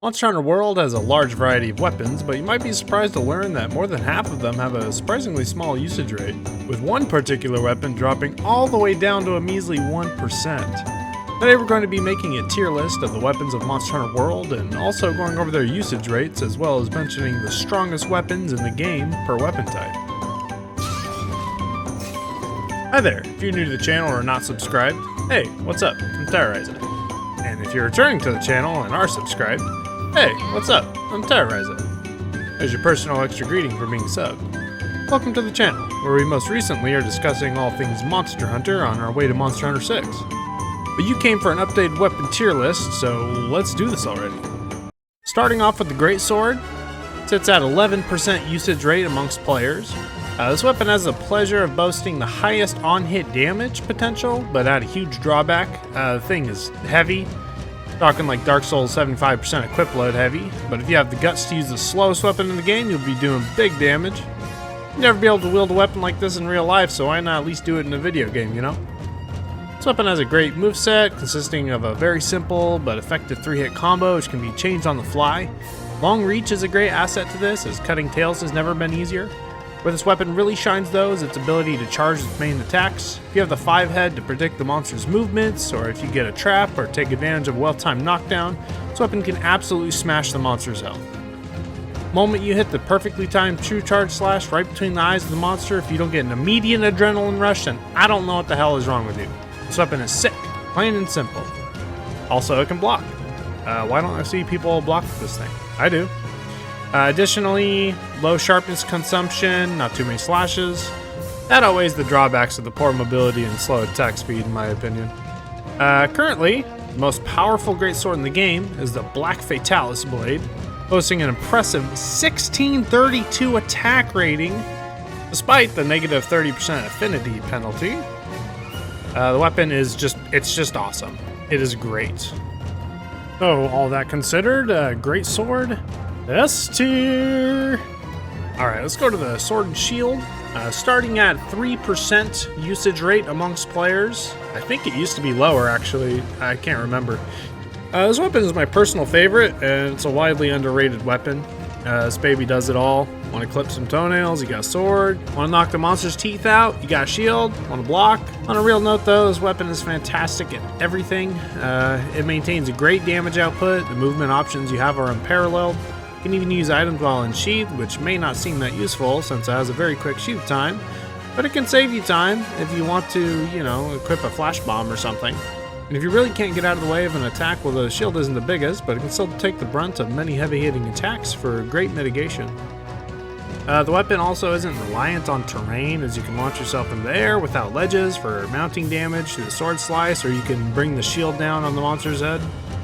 Monster Hunter World has a large variety of weapons, but you might be surprised to learn that more than half of them have a surprisingly small usage rate, with one particular weapon dropping all the way down to a measly 1%. Today we're going to be making a tier list of the weapons of Monster Hunter World, and also going over their usage rates, as well as mentioning the strongest weapons in the game per weapon type. Hi there, if you're new to the channel or not subscribed, hey, what's up? I'm Terrorizer. And if you're returning to the channel and are subscribed, hey, what's up? I'm Terrorizer. As your personal extra greeting for being subbed. Welcome to the channel, where we most recently are discussing all things Monster Hunter on our way to Monster Hunter 6. But you came for an updated weapon tier list, so let's do this already. Starting off with the Greatsword, sits at 11% usage rate amongst players. This weapon has the pleasure of boasting the highest on-hit damage potential, but at a huge drawback. The thing is heavy. Talking like Dark Souls 75% equip load heavy, but if you have the guts to use the slowest weapon in the game, you'll be doing big damage. You'll never be able to wield a weapon like this in real life, so why not at least do it in a video game, you know? This weapon has a great moveset, consisting of a very simple but effective 3-hit combo, which can be changed on the fly. Long reach is a great asset to this, as cutting tails has never been easier. Where this weapon really shines though is its ability to charge its main attacks. If you have the 5-head to predict the monster's movements, or if you get a trap or take advantage of a well-timed knockdown, this weapon can absolutely smash the monster's health. The moment you hit the perfectly timed true charge slash right between the eyes of the monster, if you don't get an immediate adrenaline rush, then I don't know what the hell is wrong with you. This weapon is sick, plain and simple. Also, it can block. Why don't I see people block with this thing? I do. Additionally, low sharpness consumption, not too many slashes. That outweighs the drawbacks of the poor mobility and slow attack speed, in my opinion. Currently, the most powerful greatsword in the game is the Black Fatalis Blade, boasting an impressive 1632 attack rating, despite the negative 30% affinity penalty. The weapon is just awesome. It is great. So, all that considered, greatsword. S tier. Alright, let's go to the Sword and Shield. Starting at 3% usage rate amongst players. I think it used to be lower, actually. I can't remember. This weapon is my personal favorite, and it's a widely underrated weapon. This baby does it all. Want to clip some toenails, you got a sword. Want to knock the monster's teeth out, you got a shield. Want to block. On a real note though, this weapon is fantastic at everything. It maintains a great damage output. The movement options you have are unparalleled. You can even use items while unsheathed, which may not seem that useful since it has a very quick sheath time, but it can save you time if you want to, you know, equip a flash bomb or something. And if you really can't get out of the way of an attack, well, the shield isn't the biggest, but it can still take the brunt of many heavy-hitting attacks for great mitigation. The weapon also isn't reliant on terrain, as you can launch yourself in the air without ledges for mounting damage to the sword slice, or you can bring the shield down on the monster's head.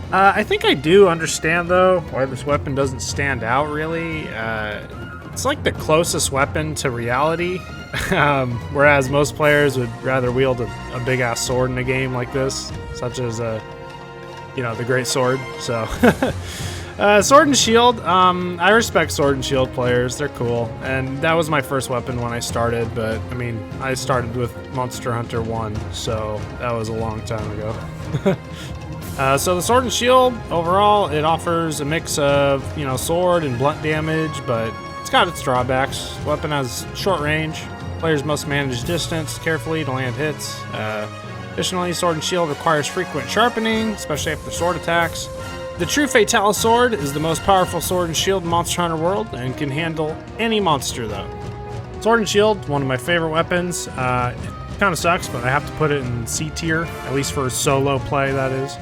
I think I do understand, though, why this weapon doesn't stand out, really. It's like the closest weapon to reality, whereas most players would rather wield a big-ass sword in a game like this, such as, you know, the Greatsword. So, Sword and Shield, I respect Sword and Shield players. They're cool, and that was my first weapon when I started, but, I mean, I started with Monster Hunter 1, so that was a long time ago. So the Sword and Shield, overall, it offers a mix of, you know, sword and blunt damage, but it's got its drawbacks. The weapon has short range. Players must manage distance carefully to land hits. Additionally, Sword and Shield requires frequent sharpening, especially after sword attacks. The true Fatalis Sword is the most powerful sword and shield in Monster Hunter World and can handle any monster, though. Sword and Shield, one of my favorite weapons. It kind of sucks, but I have to put it in C tier, at least for solo play, that is.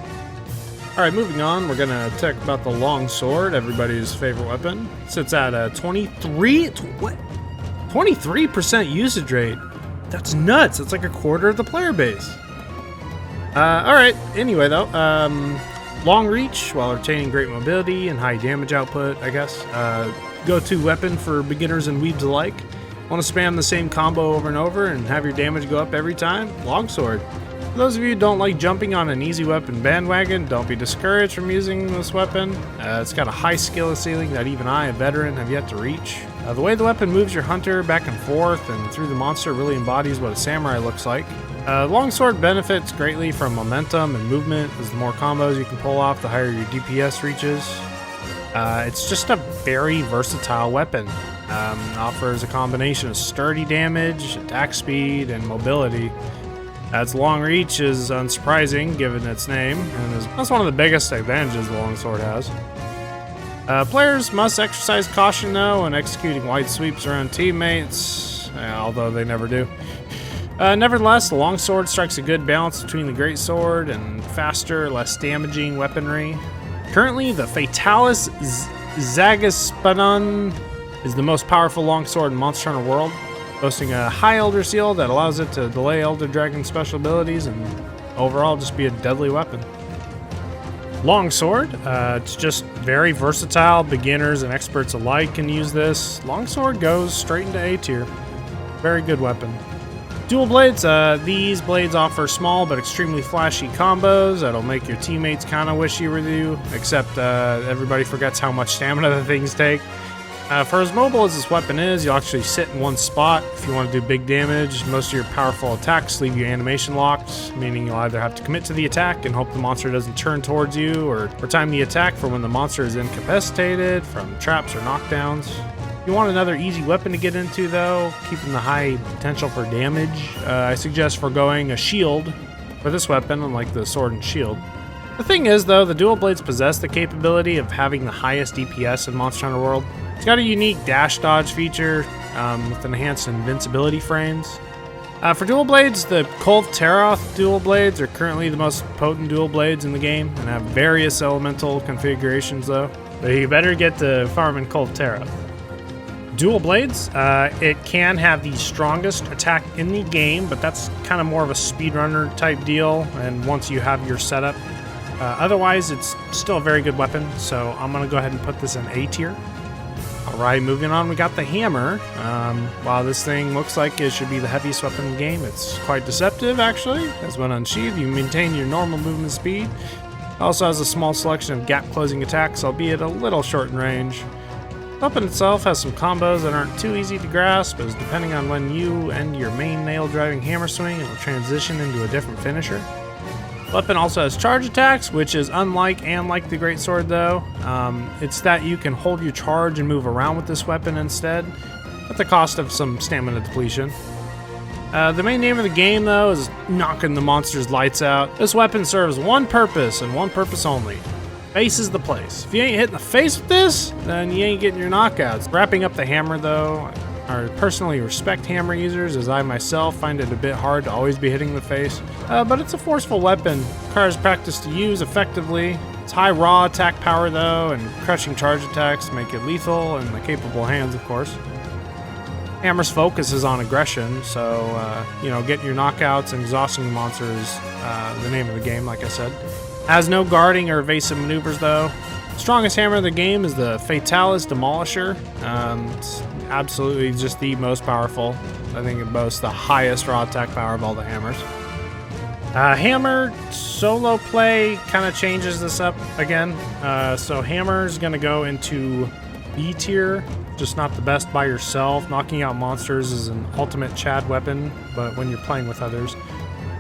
Alright, moving on, we're gonna talk about the Longsword, everybody's favorite weapon. It sits at a 23% usage rate. That's nuts. It's like a quarter of the player base. Alright, anyway though, long reach while retaining great mobility and high damage output, I guess. Go-to weapon for beginners and weebs alike. Want to spam the same combo over and over and have your damage go up every time? Longsword. For those of you who don't like jumping on an easy weapon bandwagon, don't be discouraged from using this weapon. It's got a high skill ceiling that even I, a veteran, have yet to reach. The way the weapon moves your hunter back and forth and through the monster really embodies what a samurai looks like. Longsword benefits greatly from momentum and movement, as the more combos you can pull off, the higher your DPS reaches. It's just a very versatile weapon. Offers a combination of sturdy damage, attack speed, and mobility. Its long reach is unsurprising given its name, and that's one of the biggest advantages the Longsword has. Players must exercise caution though when executing wide sweeps around teammates, although they never do. Nevertheless, the Longsword strikes a good balance between the Greatsword and faster, less damaging weaponry. Currently, the Fatalis Zagaspadon is the most powerful longsword in Monster Hunter World, boasting a high Elder Seal that allows it to delay Elder Dragon special abilities and overall just be a deadly weapon. Longsword, it's just very versatile. Beginners and experts alike can use this. Longsword goes straight into A tier. Very good weapon. Dual blades, these blades offer small but extremely flashy combos that'll make your teammates kind of wish you were you, except everybody forgets how much stamina the things take. For as mobile as this weapon is, you'll actually sit in one spot if you want to do big damage. Most of your powerful attacks leave you animation locked, meaning you'll either have to commit to the attack and hope the monster doesn't turn towards you, or time the attack for when the monster is incapacitated from traps or knockdowns. If you want another easy weapon to get into though, keeping the high potential for damage, I suggest foregoing a shield for this weapon, unlike the sword and shield. The thing is though, the dual blades possess the capability of having the highest DPS in Monster Hunter World. It's got a unique dash dodge feature with enhanced invincibility frames. For dual blades, the Kolv Taroth dual blades are currently the most potent dual blades in the game and have various elemental configurations though. But you better get to farming Kolv Taroth. Dual blades, it can have the strongest attack in the game, but that's kind of more of a speedrunner type deal, and once you have your setup. Otherwise, it's still a very good weapon, so I'm going to go ahead and put this in A tier. Alright, moving on, we got the hammer. While this thing looks like it should be the heaviest weapon in the game, it's quite deceptive actually, as when unsheathed, you maintain your normal movement speed. It also has a small selection of gap-closing attacks, albeit a little short in range. The weapon itself has some combos that aren't too easy to grasp, as depending on when you end your main nail-driving hammer swing, it will transition into a different finisher. The weapon also has charge attacks, which is unlike and like the Greatsword though. It's that you can hold your charge and move around with this weapon instead, at the cost of some stamina depletion. The main name of the game though is knocking the monster's lights out. This weapon serves one purpose and one purpose only. Face is the place. If you ain't hitting the face with this, then you ain't getting your knockouts. Wrapping up the hammer though, I personally respect hammer users, as I myself find it a bit hard to always be hitting the face. But it's a forceful weapon. Requires practice to use effectively. It's high raw attack power though, and crushing charge attacks make it lethal in the capable hands, of course. Hammer's focus is on aggression, so getting your knockouts and exhausting monsters is the name of the game, like I said. Has no guarding or evasive maneuvers though. Strongest hammer in the game is the Fatalis Demolisher. It's absolutely just the most powerful. I think it boasts the highest raw attack power of all the hammers. Hammer solo play kind of changes this up again. So hammer is going to go into B tier, just not the best by yourself. Knocking out monsters is an ultimate Chad weapon, but when you're playing with others.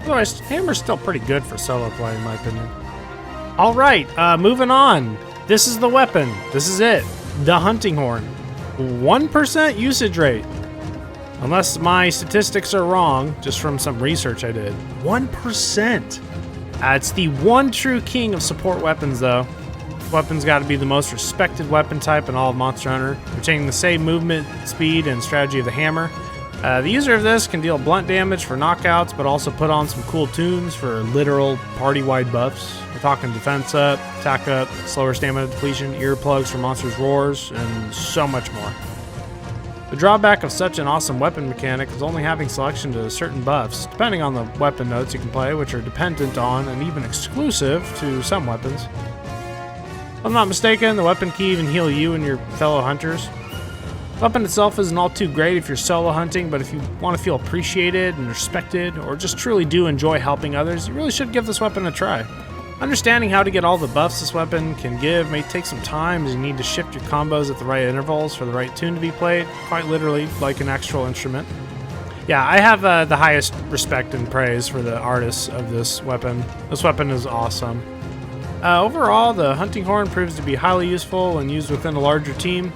Otherwise, hammer's still pretty good for solo play in my opinion. Alright, moving on. This is the weapon. This is it. The hunting horn. 1% usage rate. Unless my statistics are wrong, just from some research I did. 1%. It's the one true king of support weapons though. This weapon's got to be the most respected weapon type in all of Monster Hunter, retaining the same movement, speed, and strategy of the hammer. The user of this can deal blunt damage for knockouts, but also put on some cool tunes for literal party-wide buffs. We're talking defense up, attack up, slower stamina depletion, earplugs for monsters' roars, and so much more. The drawback of such an awesome weapon mechanic is only having selection to certain buffs, depending on the weapon notes you can play, which are dependent on and even exclusive to some weapons. If I'm not mistaken, the weapon can even heal you and your fellow hunters. The weapon itself isn't all too great if you're solo hunting, but if you want to feel appreciated and respected, or just truly do enjoy helping others, you really should give this weapon a try. Understanding how to get all the buffs this weapon can give may take some time, as you need to shift your combos at the right intervals for the right tune to be played, quite literally like an actual instrument. Yeah, I have the highest respect and praise for the artists of this weapon. This weapon is awesome. Overall, the hunting horn proves to be highly useful when used within a larger team.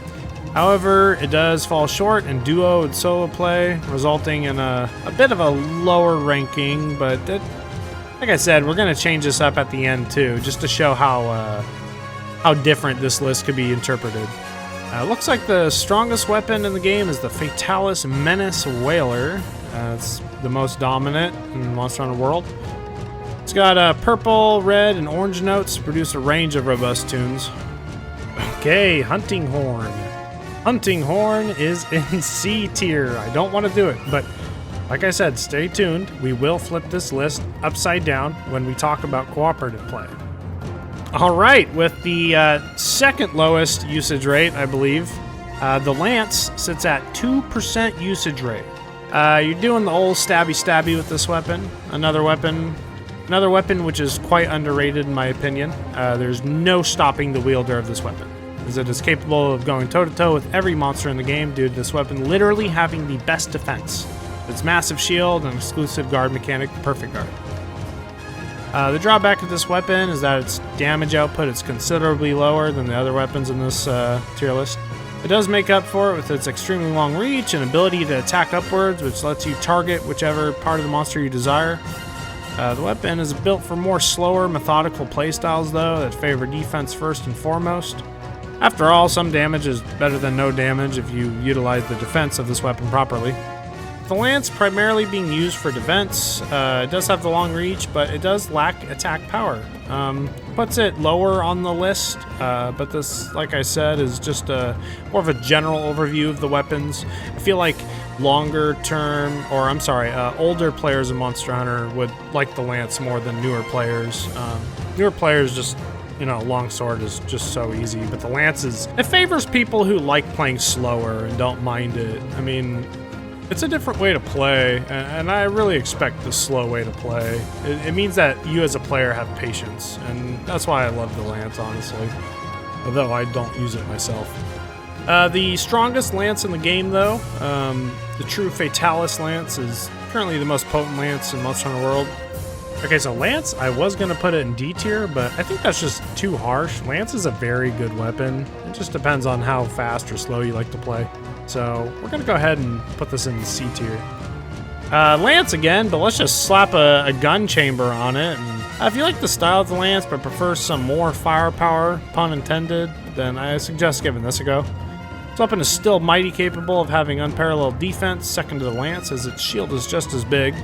However, it does fall short in duo and solo play, resulting in a bit of a lower ranking, but like I said, we're going to change this up at the end too, just to show how different this list could be interpreted. Looks like the strongest weapon in the game is the Fatalis Menace Whaler. It's the most dominant in Monster Hunter World. It's got purple, red, and orange notes to produce a range of robust tunes. Okay, Hunting Horn. Hunting Horn is in C tier. I don't want to do it, but like I said, stay tuned. We will flip this list upside down when we talk about cooperative play. All right, with the second lowest usage rate, I believe, the Lance sits at 2% usage rate. You're doing the old stabby with this weapon. Another weapon which is quite underrated in my opinion. There's no stopping the wielder of this weapon, as it is capable of going toe-to-toe with every monster in the game due to this weapon literally having the best defense. Its massive shield and exclusive guard mechanic, the Perfect Guard. The drawback of this weapon is that its damage output is considerably lower than the other weapons in this tier list. It does make up for it with its extremely long reach and ability to attack upwards, which lets you target whichever part of the monster you desire. The weapon is built for more slower, methodical playstyles though, that favor defense first and foremost. After all, some damage is better than no damage if you utilize the defense of this weapon properly. The Lance primarily being used for defense. It does have the long reach, but it does lack attack power. Puts it lower on the list, but this, like I said, is just more of a general overview of the weapons. I feel like older players of Monster Hunter would like the Lance more than newer players. Newer players just, Longsword is just so easy, but the Lance it favors people who like playing slower and don't mind it. I mean, it's a different way to play, and I really expect the slow way to play. It means that you as a player have patience, and that's why I love the Lance, honestly, although I don't use it myself. The strongest Lance in the game, though, the true Fatalis Lance, is currently the most potent Lance in Monster Hunter World. Okay, so Lance, I was going to put it in D tier, but I think that's just too harsh. Lance is a very good weapon. It just depends on how fast or slow you like to play. So we're going to go ahead and put this in C tier. Lance again, but let's just slap a gun chamber on it. And if you like the style of the Lance but prefer some more firepower, pun intended, then I suggest giving this a go. This weapon is still mighty capable of having unparalleled defense, second to the Lance, as its shield is just as big.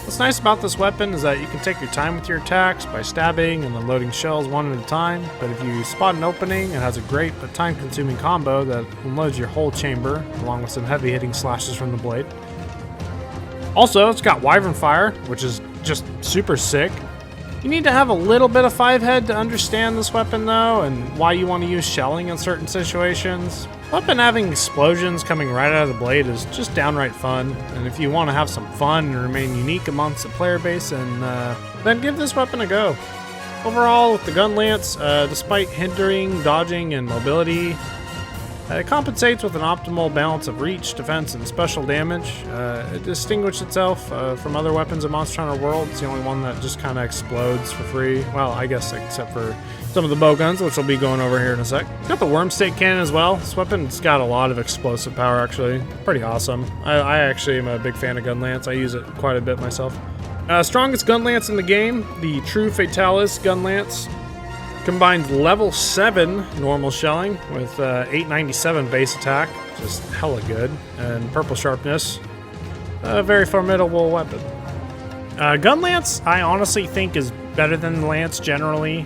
What's nice about this weapon is that you can take your time with your attacks by stabbing and unloading shells one at a time, but if you spot an opening, it has a great but time-consuming combo that unloads your whole chamber, along with some heavy-hitting slashes from the blade. Also, it's got Wyvern Fire, which is just super sick. You need to have a little bit of 5-head to understand this weapon though, and why you want to use shelling in certain situations. Weapon having explosions coming right out of the blade is just downright fun, and if you want to have some fun and remain unique amongst the player base, then give this weapon a go. Overall, with the Gun Lance, despite hindering dodging and mobility, it compensates with an optimal balance of reach, defense, and special damage. It distinguishes itself from other weapons in Monster Hunter World. It's the only one that just kind of explodes for free. Well, I guess except for some of the Bowguns, which we'll be going over here in a sec. It's got the Worm Stake Cannon as well. This weapon's got a lot of explosive power, actually. Pretty awesome. I actually am a big fan of Gun Lance. I use it quite a bit myself. Strongest Gun Lance in the game, the True Fatalis Gun Lance. Combines level 7 normal shelling with 897 base attack, just hella good, and purple sharpness. A very formidable weapon. Gun Lance, I honestly think is better than the Lance generally.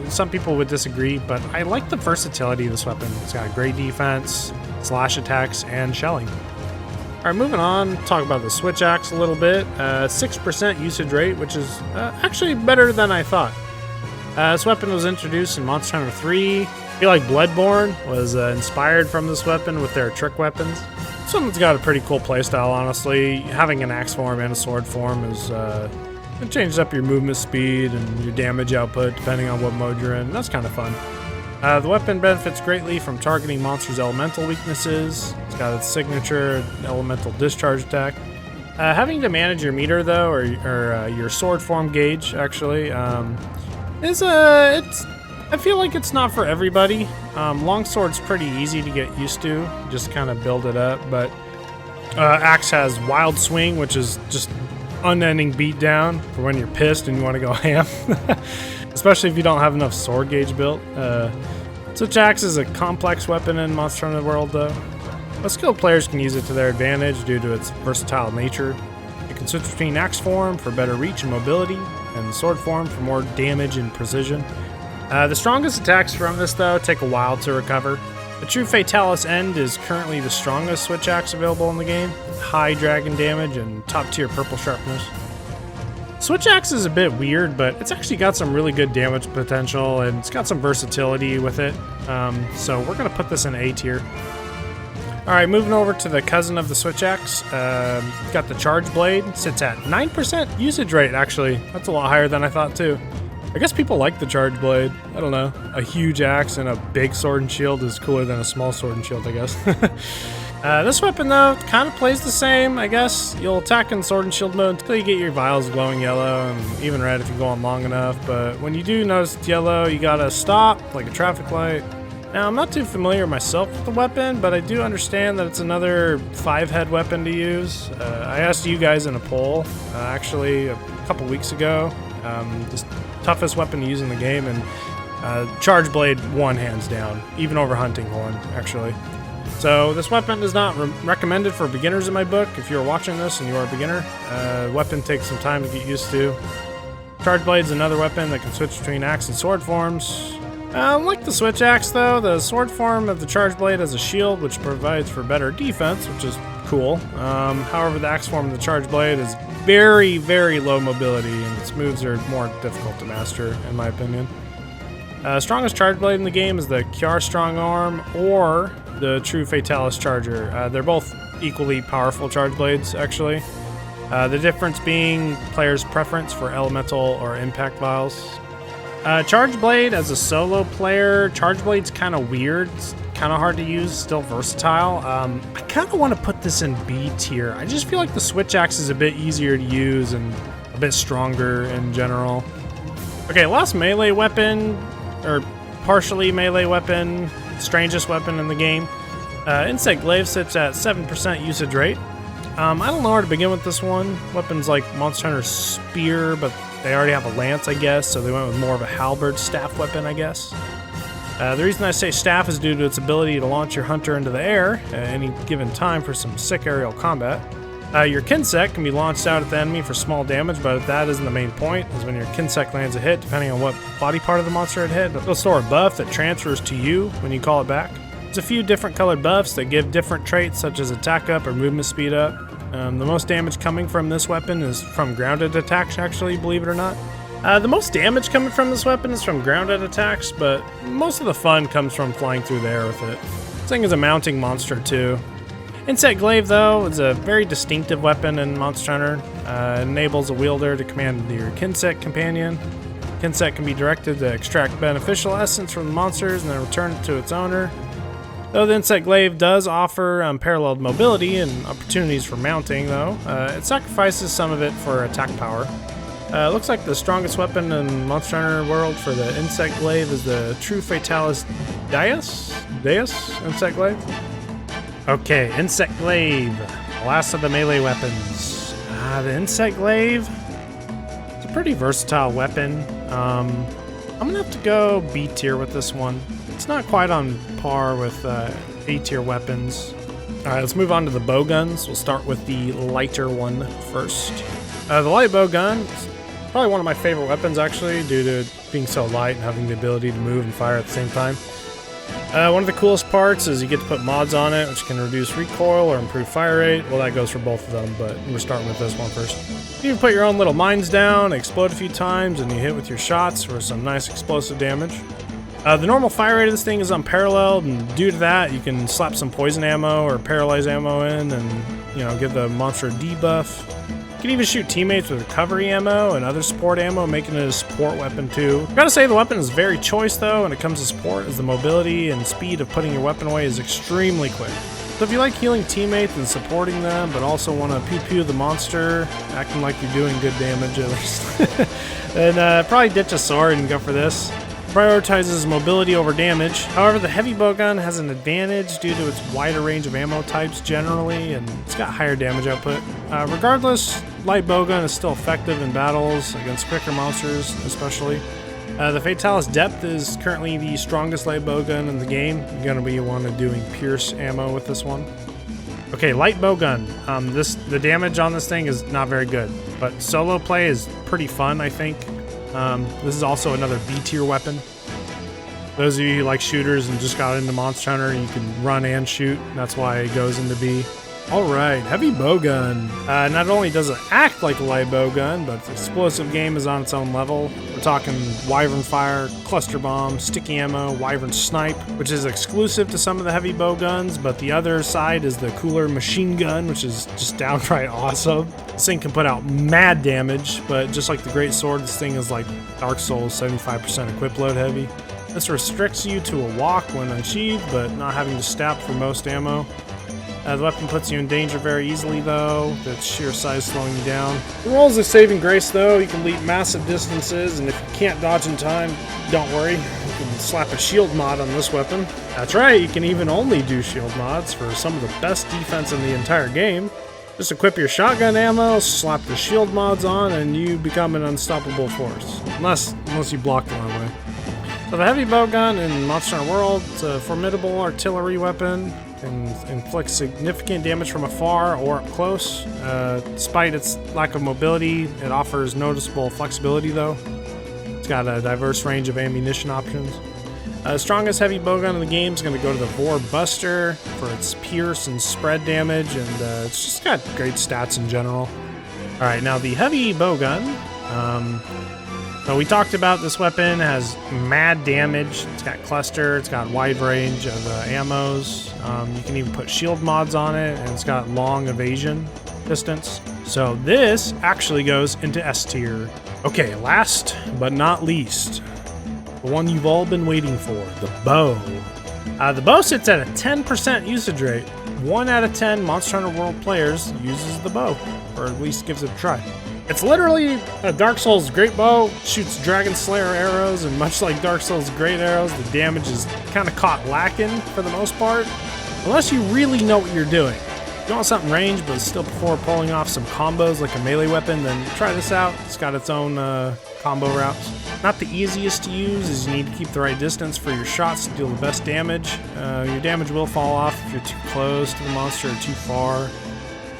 Some people would disagree, but I like the versatility of this weapon. It's got great defense, slash attacks, and shelling. Alright, moving on, talk about the Switch Axe a little bit. 6% usage rate, which is actually better than I thought. This weapon was introduced in Monster Hunter 3. I feel like Bloodborne was inspired from this weapon with their trick weapons. This one's got a pretty cool playstyle, honestly. Having an axe form and a sword form is it changes up your movement speed and your damage output depending on what mode you're in. That's kind of fun. The weapon benefits greatly from targeting monsters' elemental weaknesses. It's got its signature elemental discharge attack. Having to manage your meter though, or your sword form gauge actually, I feel like it's not for everybody. Longsword's pretty easy to get used to, just kind of build it up, but Axe has Wild Swing, which is just unending beatdown for when you're pissed and you want to go ham. Especially if you don't have enough sword gauge built. Switch Axe is a complex weapon in Monster Hunter World though. But skilled players can use it to their advantage due to its versatile nature. You can switch between Axe form for better reach and mobility, and sword form for more damage and precision. The strongest attacks from this though take a while to recover. The True Fatalis End is currently the strongest Switch Axe available in the game, high dragon damage and top tier purple sharpness. Switch Axe is a bit weird, but it's actually got some really good damage potential and it's got some versatility with it. So we're gonna put this in A tier. Alright, moving over to the cousin of the Switch Axe. Got the Charge Blade, sits at 9% usage rate actually. That's a lot higher than I thought too. I guess people like the Charge Blade. I don't know. A huge axe and a big sword and shield is cooler than a small sword and shield, I guess. This weapon, though, kind of plays the same, I guess. You'll attack in sword and shield mode until you get your vials glowing yellow and even red if you go on long enough. But when you do notice it's yellow, you gotta stop, like a traffic light. Now, I'm not too familiar myself with the weapon, but I do understand that it's another 5-head weapon to use. I asked you guys in a poll, actually, a couple weeks ago. Just toughest weapon to use in the game, and Charge Blade won hands down, even over Hunting Horn, actually. So this weapon is not recommended for beginners in my book. If you're watching this and you are a beginner, weapon takes some time to get used to. Charge Blade's another weapon that can switch between axe and sword forms. Like the Switch Axe though, the sword form of the Charge Blade has a shield which provides for better defense, which is cool. However, the axe form of the Charge Blade is very, very low mobility, and its moves are more difficult to master, in my opinion. Strongest Charge Blade in the game is the Kiar Strong Arm or the True Fatalis Charger. They're both equally powerful Charge Blades, actually. The difference being players' preference for elemental or impact vials. Charge Blade, as a solo player, Charge Blade's kind of weird. It's kind of hard to use, still versatile. I kind of want to put this in B tier. I just feel like the Switch Axe is a bit easier to use and a bit stronger in general. Okay, last melee weapon, or partially melee weapon, strangest weapon in the game. Insect Glaive sits at 7% usage rate. I don't know where to begin with this one. Weapons like Monster Hunter Spear, but they already have a lance, I guess, so they went with more of a halberd staff weapon, I guess. The reason I say staff is due to its ability to launch your hunter into the air at any given time for some sick aerial combat. Your Kinsect can be launched out at the enemy for small damage, but that isn't the main point, as when your Kinsect lands a hit, depending on what body part of the monster it hit, it'll store a buff that transfers to you when you call it back. There's a few different colored buffs that give different traits, such as attack up or movement speed up. The most damage coming from this weapon is from grounded attacks, actually, believe it or not. The most damage coming from this weapon is from grounded attacks, but most of the fun comes from flying through the air with it. This thing is a mounting monster too. Insect Glaive, though, is a very distinctive weapon in Monster Hunter. It enables a wielder to command your Kinsect companion. Kinsect can be directed to extract beneficial essence from the monsters and then return it to its owner. Though the Insect Glaive does offer unparalleled mobility and opportunities for mounting, though, it sacrifices some of it for attack power. Looks like the strongest weapon in Monster Hunter World for the Insect Glaive is the True Fatalis Deus Insect Glaive? Okay, Insect Glaive, last of the melee weapons. The Insect Glaive, it's a pretty versatile weapon. I'm gonna have to go B tier with this one. It's not quite on par with A tier weapons. Alright, let's move on to the bowguns. We'll start with the lighter one first. The light bowgun is probably one of my favorite weapons, actually, due to it being so light and having the ability to move and fire at the same time. One of the coolest parts is you get to put mods on it, which can reduce recoil or improve fire rate. Well, that goes for both of them, but we're starting with this one first. You can put your own little mines down, explode a few times, and you hit with your shots for some nice explosive damage. The normal fire rate of this thing is unparalleled, and due to that, you can slap some poison ammo or paralyze ammo in and, give the monster a debuff. You can even shoot teammates with recovery ammo and other support ammo, making it a support weapon too. Gotta say the weapon is very choice though when it comes to support, as the mobility and speed of putting your weapon away is extremely quick. So if you like healing teammates and supporting them, but also want to pew-pew the monster, acting like you're doing good damage at least, then probably ditch a sword and go for this. Prioritizes mobility over damage. However, the heavy bowgun has an advantage due to its wider range of ammo types generally, and it's got higher damage output. Regardless, light bowgun is still effective in battles against quicker monsters, especially. The Fatalis Depth is currently the strongest light bowgun in the game. You're going to be one of doing pierce ammo with this one. Okay, light bowgun. The damage on this thing is not very good, but solo play is pretty fun, I think. This is also another B tier weapon. Those of you who like shooters and just got into Monster Hunter, you can run and shoot. That's why it goes into B. Alright, heavy bowgun. Not only does it act like a light bowgun, but the explosive game is on its own level. We're talking Wyvern Fire, Cluster Bomb, Sticky Ammo, Wyvern Snipe, which is exclusive to some of the heavy bowguns, but the other side is the cooler Machine Gun, which is just downright awesome. This thing can put out mad damage, but just like the Great Sword, this thing is like Dark Souls 75% equip load heavy. This restricts you to a walk when unsheathed, but not having to stab for most ammo. The weapon puts you in danger very easily, though. That's sheer size slowing you down. The roll's a saving grace, though. You can leap massive distances, and if you can't dodge in time, don't worry. You can slap a shield mod on this weapon. That's right, you can even only do shield mods for some of the best defense in the entire game. Just equip your shotgun ammo, slap the shield mods on, and you become an unstoppable force. Unless you block the wrong way. So the heavy bowgun in Monster Hunter World, it's a formidable artillery weapon. Can inflict significant damage from afar or up close. Despite its lack of mobility, it offers noticeable flexibility though. It's got a diverse range of ammunition options. Strongest heavy bowgun in the game is going to go to the Vor Buster for its pierce and spread damage, and it's just got great stats in general. Alright, now the heavy bowgun. So we talked about this weapon has mad damage. It's got cluster, it's got wide range of ammos. You can even put shield mods on it, and it's got long evasion distance. So this actually goes into S tier. Okay, last but not least, the one you've all been waiting for, the bow. The bow sits at a 10% usage rate. 1 out of 10 Monster Hunter World players uses the bow, or at least gives it a try. It's literally a Dark Souls Great Bow, shoots Dragon Slayer arrows, and much like Dark Souls Great Arrows, the damage is kind of caught lacking for the most part, unless you really know what you're doing. If you want something ranged, but still before pulling off some combos like a melee weapon, then try this out. It's got its own combo routes. Not the easiest to use, as you need to keep the right distance for your shots to deal the best damage. Your damage will fall off if you're too close to the monster or too far.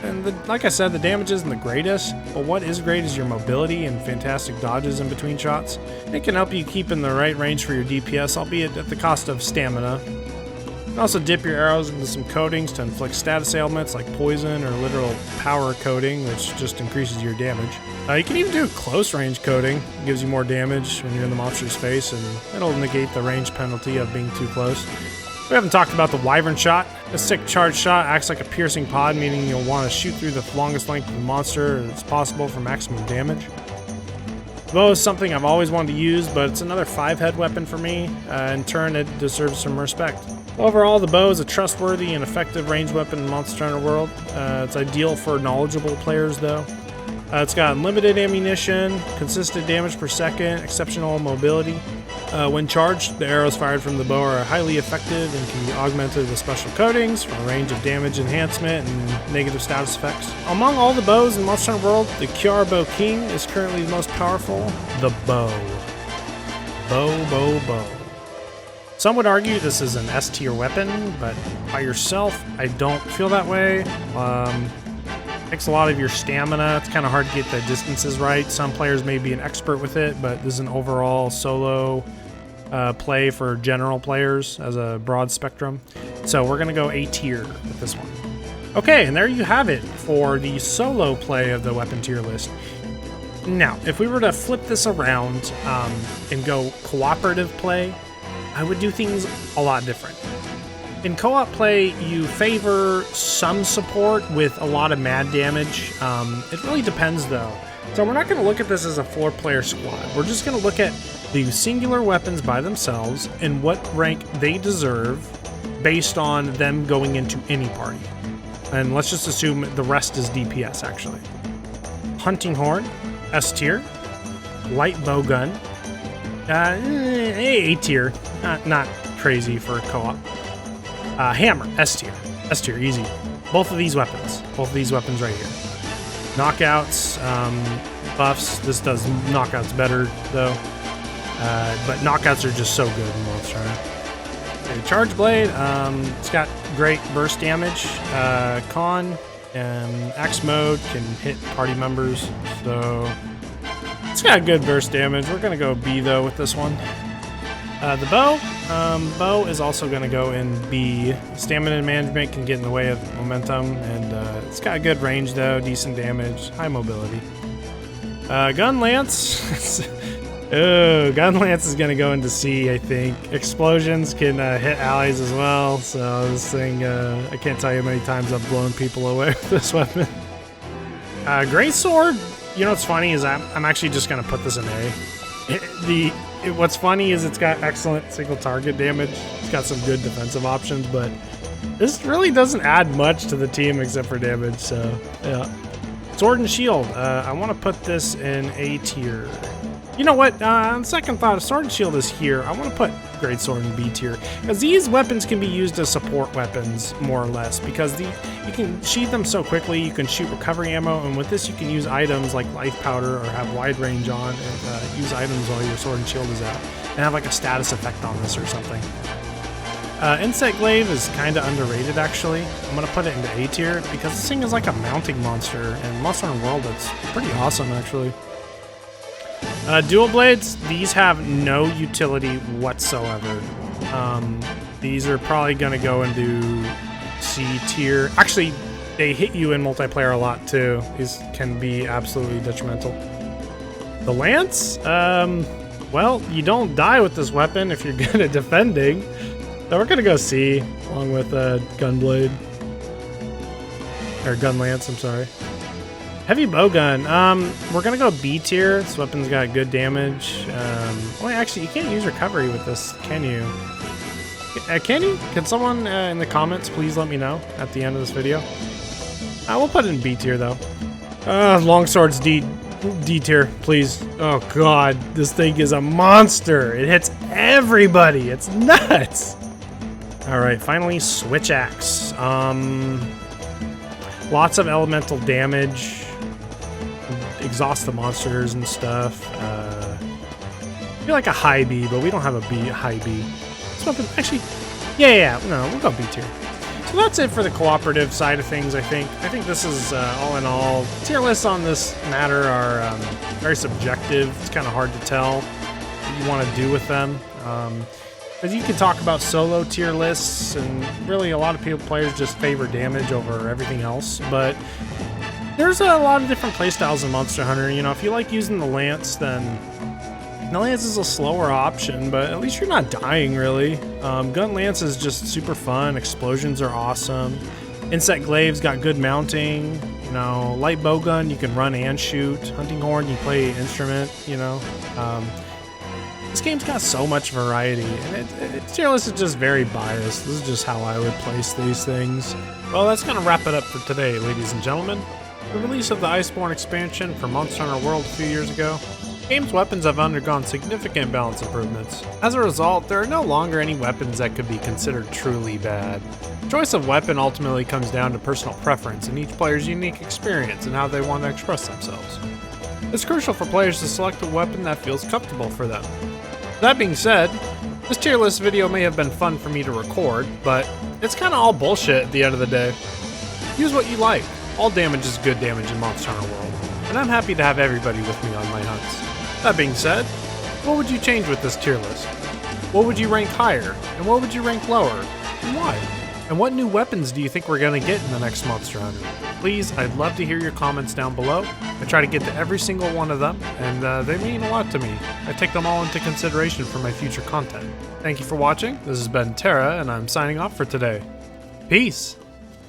And like I said, the damage isn't the greatest, but what is great is your mobility and fantastic dodges in between shots. It can help you keep in the right range for your DPS, albeit at the cost of stamina. You can also dip your arrows into some coatings to inflict status ailments like poison or literal power coating, which just increases your damage. You can even do close range coating. It gives you more damage when you're in the monster's face, and it'll negate the range penalty of being too close. We haven't talked about the Wyvern Shot. A sick charge shot acts like a piercing pod, meaning you'll want to shoot through the longest length of the monster as possible for maximum damage. The bow is something I've always wanted to use, but it's another 5-head weapon for me. In turn, it deserves some respect. Overall, the bow is a trustworthy and effective ranged weapon in Monster Hunter World. It's ideal for knowledgeable players, though. It's got unlimited ammunition, consistent damage per second, exceptional mobility. When charged, the arrows fired from the bow are highly effective and can be augmented with special coatings for a range of damage enhancement and negative status effects. Among all the bows in Monster Hunter World, the Kiara Bow King is currently the most powerful. The bow. Bow. Some would argue this is an S tier weapon, but by yourself, I don't feel that way. Takes a lot of your stamina. It's kind of hard to get the distances right. Some players may be an expert with it, but this is an overall solo play for general players as a broad spectrum. So we're going to go A tier with this one. Okay, and there you have it for the solo play of the weapon tier list. Now, if we were to flip this around and go cooperative play, I would do things a lot different. In co-op play, you favor some support with a lot of mad damage. It really depends, though. So we're not going to look at this as a 4-player squad. We're just going to look at the singular weapons by themselves and what rank they deserve based on them going into any party. And let's just assume the rest is DPS, actually. Hunting Horn, S tier. Light Bowgun, A tier. Not crazy for co-op. Hammer, S tier. S tier, easy. Both of these weapons right here. Knockouts, buffs. This does knockouts better, though. But knockouts are just so good in Monster Hunter. Okay, Charge Blade, it's got great burst damage. Con, X mode can hit party members, so it's got good burst damage. We're gonna go B though with this one. The bow, bow is also gonna go in B. Stamina management can get in the way of momentum, and it's got good range though, decent damage, high mobility. Gun Lance. Oh, Gun Lance is gonna go into C, I think. Explosions can hit allies as well, so this thing, I can't tell you how many times I've blown people away with this weapon. Great Sword, you know what's funny is I'm actually just gonna put this in A. What's funny is it's got excellent single target damage. It's got some good defensive options, but this really doesn't add much to the team except for damage, so yeah. Sword and Shield, I want to put this in A tier. You know what, on second thought, if Sword and Shield is here, I want to put Great Sword in B tier, because these weapons can be used as support weapons, more or less, because you can sheath them so quickly, you can shoot recovery ammo, and with this you can use items like life powder or have wide range on, and use items while your Sword and Shield is out, and have like a status effect on this or something. Insect Glaive is kind of underrated, actually. I'm going to put it into A tier, because this thing is like a mounting monster, and Monster Hunter World, it's pretty awesome, actually. Dual Blades, these have no utility whatsoever. These are probably going to go into C tier. Actually, they hit you in multiplayer a lot too. These can be absolutely detrimental. The Lance, well, you don't die with this weapon if you're good at defending. So we're going to go C, along with Gunblade. Or Gun Lance, I'm sorry. Heavy Bowgun, we're gonna go B tier. This weapon's got good damage. Well, actually, you can't use recovery with this, can you? Can you? Can someone in the comments please let me know at the end of this video? We'll put it in B tier though. Longsword's D tier, please. Oh god, this thing is a monster. It hits everybody. It's nuts. All right, finally, Switch Axe. Lots of elemental damage. Exhaust the monsters and stuff. I feel like a high B, but we don't have a high B. This weapon, actually, yeah, no, we'll go B tier. So that's it for the cooperative side of things, I think. I think this is, all in all, tier lists on this matter are very subjective. It's kind of hard to tell what you want to do with them. Because you can talk about solo tier lists, and really a lot of players just favor damage over everything else, but there's a lot of different playstyles in Monster Hunter. You know, if you like using the Lance, then the Lance is a slower option, but at least you're not dying, really. Gun Lance is just super fun. Explosions are awesome. Insect Glaive's got good mounting. You know, Light Bowgun, you can run and shoot. Hunting Horn, you play instrument, you know. This game's got so much variety, and tier list is just very biased. This is just how I would place these things. Well, that's gonna wrap it up for today, ladies and gentlemen. The release of the Iceborne expansion for Monster Hunter World a few years ago, the game's weapons have undergone significant balance improvements. As a result, there are no longer any weapons that could be considered truly bad. Choice of weapon ultimately comes down to personal preference and each player's unique experience and how they want to express themselves. It's crucial for players to select a weapon that feels comfortable for them. That being said, this tier list video may have been fun for me to record, but it's kinda all bullshit at the end of the day. Use what you like. All damage is good damage in Monster Hunter World, and I'm happy to have everybody with me on my hunts. That being said, what would you change with this tier list? What would you rank higher, and what would you rank lower, and why? And what new weapons do you think we're gonna get in the next Monster Hunter? Please, I'd love to hear your comments down below. I try to get to every single one of them, and they mean a lot to me. I take them all into consideration for my future content. Thank you for watching. This has been Tara, and I'm signing off for today. Peace!